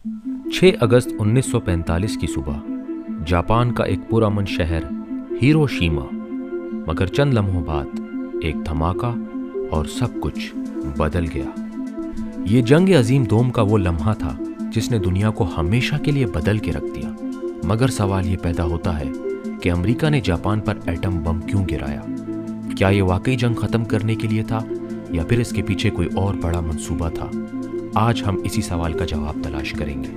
6 अगस्त 1945 की सुबह जापान का एक पुरअमन शहर हिरोशिमा, मगर चंद लम्हों बाद एक धमाका और सब कुछ बदल गया। ये जंग अजीम दोम का वो लम्हा था जिसने दुनिया को हमेशा के लिए बदल के रख दिया। मगर सवाल ये पैदा होता है कि अमेरिका ने जापान पर एटम बम क्यों गिराया? क्या ये वाकई जंग खत्म करने के लिए था या फिर इसके पीछे कोई और बड़ा मंसूबा था? आज हम इसी सवाल का जवाब तलाश करेंगे।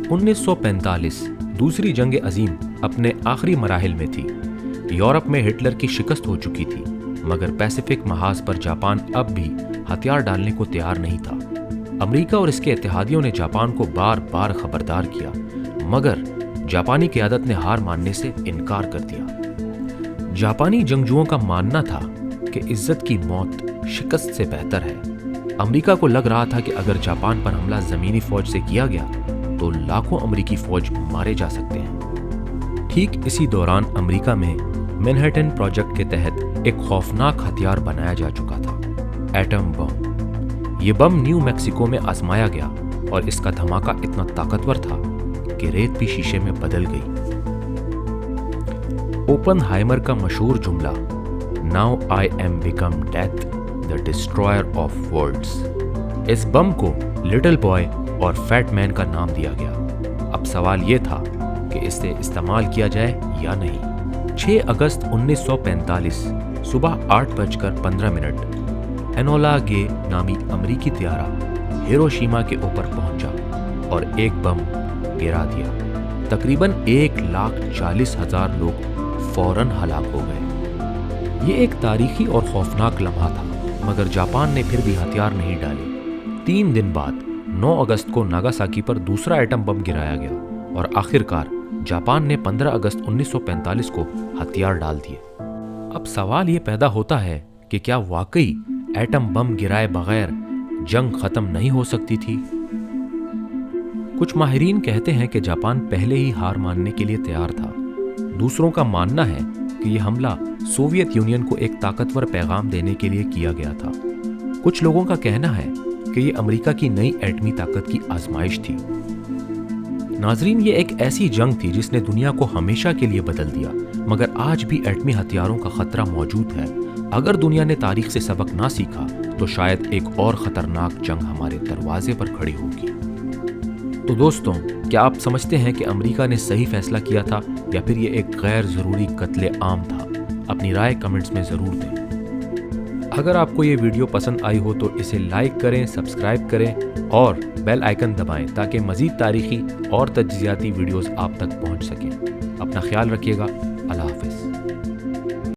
1945 दूसरी जंग अजीम अपने आखिरी मराहिल में थी। यूरोप में हिटलर की शिकस्त हो चुकी थी, मगर पैसिफिक महाज पर जापान अब भी हथियार डालने को तैयार नहीं था। अमेरिका और इसके इत्तेहादियों ने जापान को बार बार खबरदार किया, मगर जापानी क़यादत ने हार मानने से इनकार कर दिया। जापानी जंगजुओं का मानना था कि इज्जत की मौत शिकस्त से बेहतर है। अमेरिका को लग रहा था कि अगर जापान पर हमला ज़मीनी फौज से किया गया तो लाखों अमेरिकी फौज मारे जा सकते हैं। ठीक इसी दौरान अमेरिका में मैनहट्टन प्रोजेक्ट के तहत एक खौफनाक हथियार बनाया जा चुका था, एटम बम। ये बम न्यू मैक्सिको में आजमाया गया और इसका धमाका इतना ताकतवर था कि रेत भी शीशे में बदल गई। ओपनहाइमर का मशहूर जुमला, now I am become death the destroyer of worlds, इस बम को लिटिल बॉय और फैट मैन का नाम दिया गया। अब सवाल ये था कि इसे इस्तेमाल किया जाए या नहीं। 6 अगस्त 1945 सुबह 8:15 एनोला गे नामी अमेरिकी त्यारा हिरोशिमा के ऊपर पहुंचा और एक बम गिरा दिया। तकरीबन 1,40,000 लोग फौरन हलाक हो गए। ये एक तारीखी और खौफनाक लम्हा था, मगर जापान ने फिर भी हथियार नहीं डाले। 3 दिन बाद 9 अगस्त को नागासाकी पर दूसरा एटम बम गिराया गया और आखिरकार जापान ने 15 अगस्त 1945 को हथियार डाल दिए। अब सवाल ये पैदा होता है कि क्या वाकई एटम बम गिराए बगैर जंग खत्म नहीं हो सकती थी? कुछ माहिरीन कहते हैं कि जापान पहले ही हार मानने के लिए तैयार था। दूसरों का मानना है कि यह हमला सोवियत यूनियन को एक ताकतवर पैगाम देने के लिए किया गया था। कुछ लोगों का कहना है कि यह अमेरिका की नई एटमी ताकत की आजमाइश थी। नाजरीन, ये एक ऐसी जंग थी जिसने दुनिया को हमेशा के लिए बदल दिया, मगर आज भी एटमी हथियारों का खतरा मौजूद है। अगर दुनिया ने तारीख से सबक ना सीखा तो शायद एक और खतरनाक जंग हमारे दरवाजे पर खड़ी होगी। तो दोस्तों, क्या आप समझते हैं कि अमेरिका ने सही फैसला किया था या फिर ये एक गैर ज़रूरी कत्ले आम था? अपनी राय कमेंट्स में ज़रूर दें। अगर आपको ये वीडियो पसंद आई हो तो इसे लाइक करें, सब्सक्राइब करें और बेल आइकन दबाएं ताकि मज़ीद तारीखी और तज्ज़ियाती वीडियोस आप तक पहुंच सकें। अपना ख्याल रखिएगा।